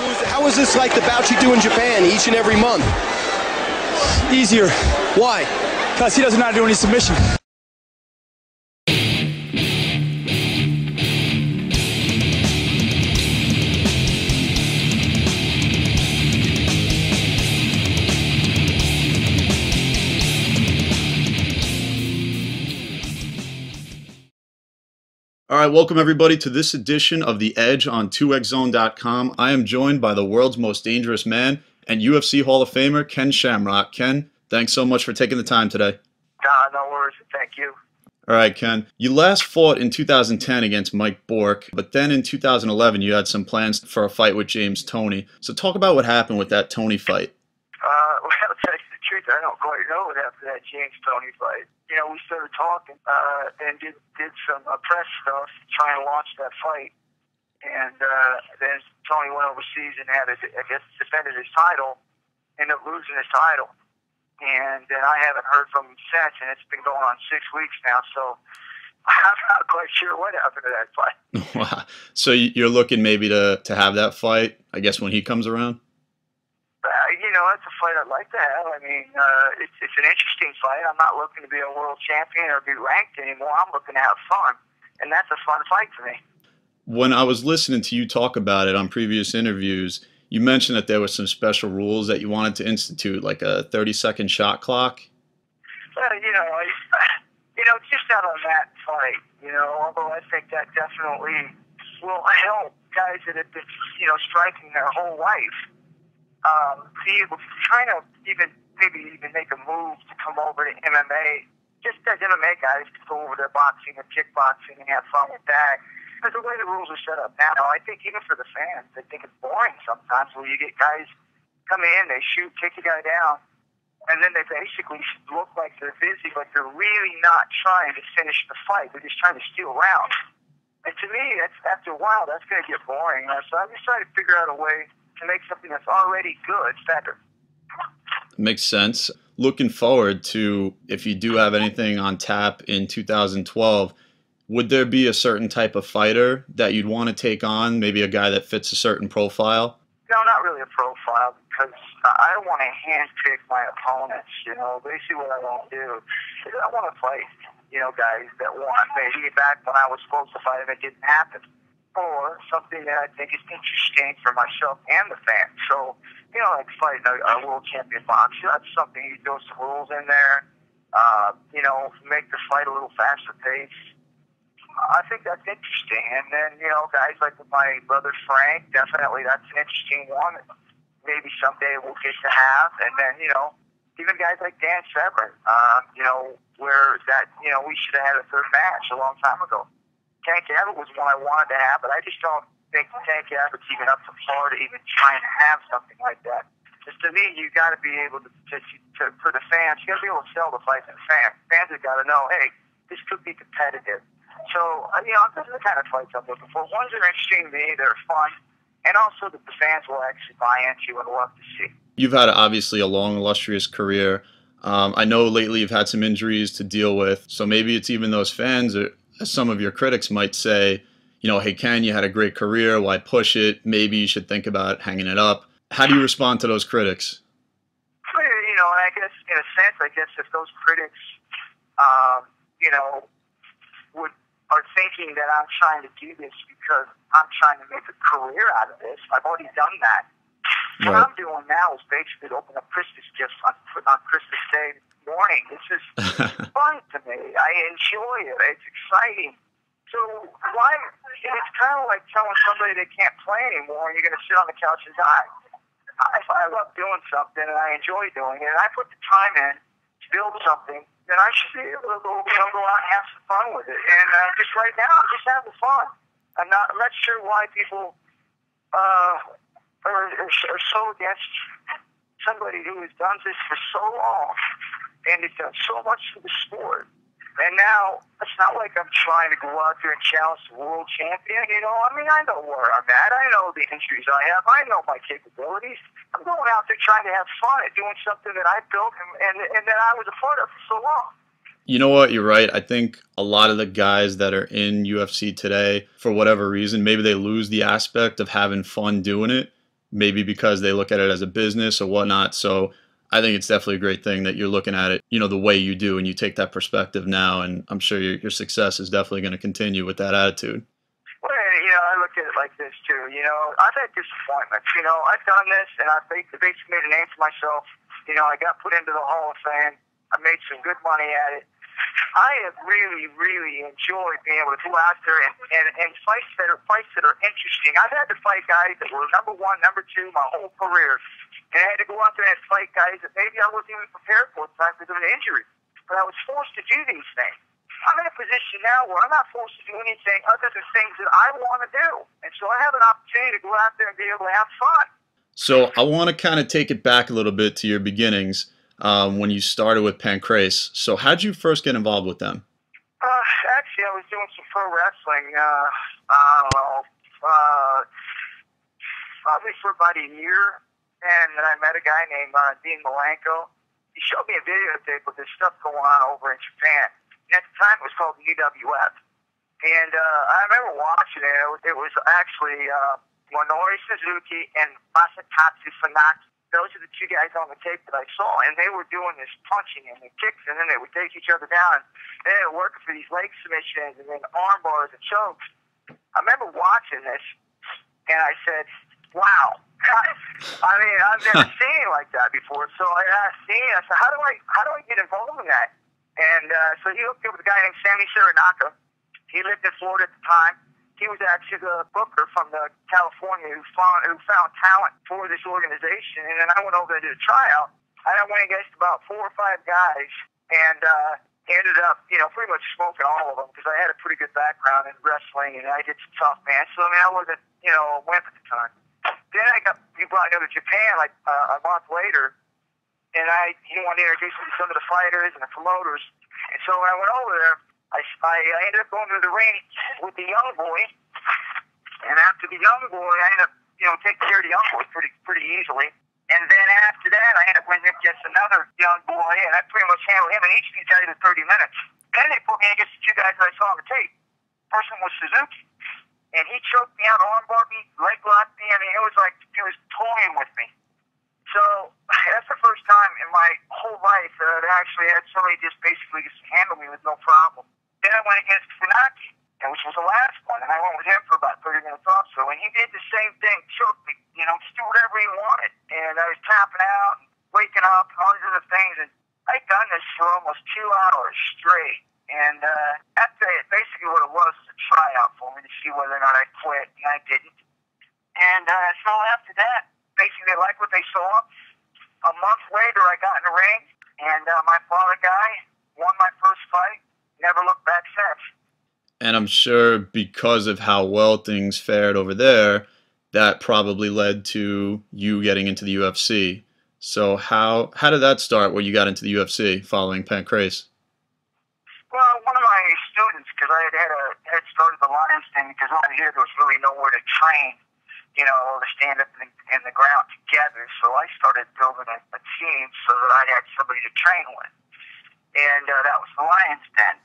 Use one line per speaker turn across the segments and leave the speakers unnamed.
How is this like the bout you do in Japan each and every month?
Easier.
Why?
Because he doesn't know how to do any submission.
All right, welcome everybody to this edition of The Edge on 2xzone.com. I am joined by the world's most dangerous man and UFC Hall of Famer, Ken Shamrock. Ken, thanks so much for taking the time today.
No worries. Thank you.
All right, Ken. You last fought in 2010 against Mike Bork, but then in 2011 you had some plans for a fight with James Toney. So talk about what happened with that Toney fight.
Well, to tell you the truth, I don't quite know what happened to that James Toney fight. You know, we started talking and did some press stuff trying to launch that fight. And then Tony went overseas and had, defended his title, ended up losing his title. And then I haven't heard from him since, and it's been going on 6 weeks now. So I'm not quite sure what happened to that fight.
Wow. So you're looking maybe to have that fight, I guess, when he comes around?
You know, that's a fight I'd like to have. I mean, it's an interesting fight. I'm not looking to be a world champion or be ranked anymore. I'm looking to have fun, and that's a fun fight for me.
When I was listening to you talk about it on previous interviews, you mentioned that there were some special rules that you wanted to institute, like a 30-second shot clock.
Just out on that fight, although I think that definitely will help guys that have been, striking their whole life. Be able to kind of maybe even make a move to come over to MMA. Just as MMA guys to go over to boxing and kickboxing and have fun with that. Because the way the rules are set up now, I think even for the fans, they think it's boring sometimes where you get guys come in, they shoot, kick a guy down, and then they basically look like they're busy, but they're really not trying to finish the fight. They're just trying to steal rounds. And to me, after a while, that's going to get boring. So I'm just trying to figure out a way to make something that's already good better.
Makes sense. Looking forward to, if you do have anything on tap in 2012, would there be a certain type of fighter that you'd want to take on, maybe a guy that fits a certain profile?
No, not really a profile, because I don't want to handpick my opponents. Basically what I want to do is I want to fight, guys that won. Maybe back when I was supposed to fight and it didn't happen. Or something that I think is interesting for myself and the fans. So, like fighting a world champion boxer, that's something you throw some rules in there, make the fight a little faster pace. I think that's interesting. And then, guys like my brother Frank, definitely that's an interesting one. Maybe someday we'll get to have. And then, even guys like Dan Severn, where that, we should have had a third match a long time ago. Tank Abbott was one I wanted to have, but I just don't think Tank Abbott's even up to par to even try and have something like that. Because to me, you got to be able to, for the fans, you got to be able to sell the fight to the fans. Fans have got to know, hey, this could be competitive. So, those are the kind of fights I'm looking for. Ones that are interesting to me, they're fun, and also that the fans will actually buy into and love to see.
You've had, obviously, a long, illustrious career. I know lately you've had some injuries to deal with, so maybe it's even those fans, or as some of your critics might say, hey, Ken, you had a great career, why push it? Maybe you should think about hanging it up. How do you respond to those critics?
I guess, in a sense, if those critics, are thinking that I'm trying to do this because I'm trying to make a career out of this, I've already done that.
Right.
What I'm doing now is basically to open up Christmas gifts on Christmas Day morning. This is fun to me. I enjoy it. It's exciting. So it's kind of like telling somebody they can't play anymore and you're going to sit on the couch and die. If I love doing something and I enjoy doing it and I put the time in to build something, then I should be able to go out and have some fun with it. And just right now, I'm just having fun. I'm not sure why people are so against somebody who has done this for so long and has done so much for the sport. And now, it's not like I'm trying to go out there and challenge the world champion, I know where I'm at. I know the injuries I have. I know my capabilities. I'm going out there trying to have fun at doing something that I built and that I was a part of for so long.
You know what? You're right. I think a lot of the guys that are in UFC today, for whatever reason, maybe they lose the aspect of having fun doing it. maybe because they look at it as a business or whatnot. So I think it's definitely a great thing that you're looking at it, the way you do, and you take that perspective now. And I'm sure your success is definitely going to continue with that attitude.
Well, I look at it like this too. I've had disappointments. I've done this, and I've basically made a name for myself. I got put into the Hall of Fame. I made some good money at it. I have really, really enjoyed being able to go out there and fights that are interesting. I've had to fight guys that were number one, number two my whole career. And I had to go out there and fight guys that maybe I wasn't even prepared for at the time because of an injury. But I was forced to do these things. I'm in a position now where I'm not forced to do anything other than things that I want to do. And so I have an opportunity to go out there and be able to have fun.
So I want to kind of take it back a little bit to your beginnings when you started with Pancrase. So how'd you first get involved with them?
Actually, I was doing some pro wrestling, I don't know, probably for about a year. And then I met a guy named Dean Malenko. He showed me a videotape with this stuff going on over in Japan. And at the time, it was called UWF. And I remember watching it. It was actually Minoru Suzuki and Masakatsu Funaki. Those are the two guys on the tape that I saw. And they were doing this punching and the kicks, and then they would take each other down. And they were working for these leg submissions and then arm bars and chokes. I remember watching this, and I said, wow. I mean, I've never seen it like that before. So I asked Dean, I said, how do I get involved in that? And so he hooked me up with a guy named Sammy Saranaka. He lived in Florida at the time. He was actually the booker from California who found talent for this organization. And then I went over and did a tryout. And I went against about 4 or 5 guys, and ended up, pretty much smoking all of them because I had a pretty good background in wrestling, and I did some tough matches. So I mean, I wasn't, a wimp at the time. Then he brought me over to Japan like a month later, and he wanted to introduce me to some of the fighters and the promoters. And so when I went over there, I ended up going to the ring with the young boy, and after the young boy, I ended up, taking care of the young boy pretty easily. And then after that, I ended up winning against another young boy, and I pretty much handled him, and each of these guys in 30 minutes. Then they put me against the 2 guys that I saw on the tape. First one was Suzuki, and he choked me out, armbarred me, leg locked me. I mean, it was like he was toying with me. So that's the first time in my whole life that I actually had somebody just basically just handle me with no problem. Then I went against Funaki, which was the last one, and I went with him for about 30 minutes also. And he did the same thing, choked me, just do whatever he wanted. And I was tapping out and waking up and all these other things. And I'd done this for almost 2 hours straight. And that's basically what it was a tryout for me to see whether or not I quit, and I didn't. And so after that, basically they liked what they saw. A month later, I got in the ring, and my father guy won my first fight. Never looked back since.
And I'm sure because of how well things fared over there, that probably led to you getting into the UFC. So how did that start where you got into the UFC following Pancrase?
Well, one of my students, because I had started the Lions thing, because over here there was really nowhere to train, to stand up in the ground together. So I started building a team so that I had somebody to train with. And that was the Lions Den.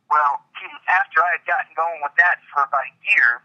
Well, after I had gotten going with that for about a year,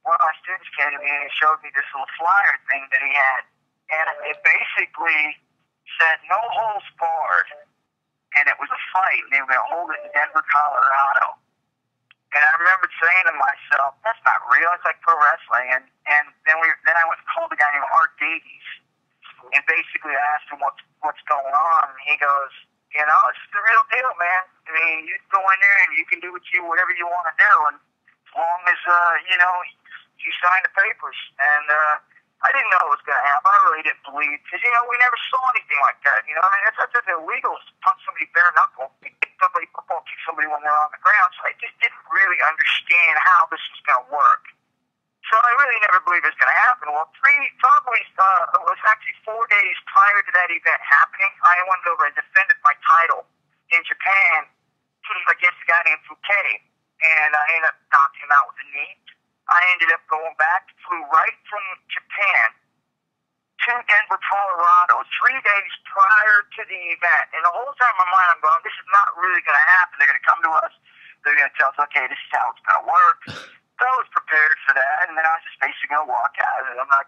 one of my students came to me and he showed me this little flyer thing that he had. And it basically said, no holds barred. And it was a fight, and they were going to hold it in Denver, Colorado. And I remember saying to myself, that's not real. It's like pro wrestling. And then I went and called a guy named Art Davies. And basically I asked him what's going on. And he goes, it's the real deal, man. I mean, you go in there and you can do whatever you want to do. And as long as, you sign the papers. And I didn't know it was going to happen. I really didn't believe. Because, we never saw anything like that. I mean, that's illegal to punch somebody bare knuckle. Football kick somebody when they're on the ground. So I just didn't really understand how this was going to work. So I really never believed it was going to happen. Well, it was actually 4 days prior to that event happening, I went over and defended my title in Japan against a guy named Fouquet. And I ended up knocking him out with a knee. I ended up going back, flew right from Japan to Denver, Colorado, 3 days prior to the event. And the whole time in my mind, I'm going, this is not really going to happen. They're going to come to us. They're going to tell us, okay, this is how it's going to work. So I was prepared for that, and then I was just basically going to walk out of it. I'm not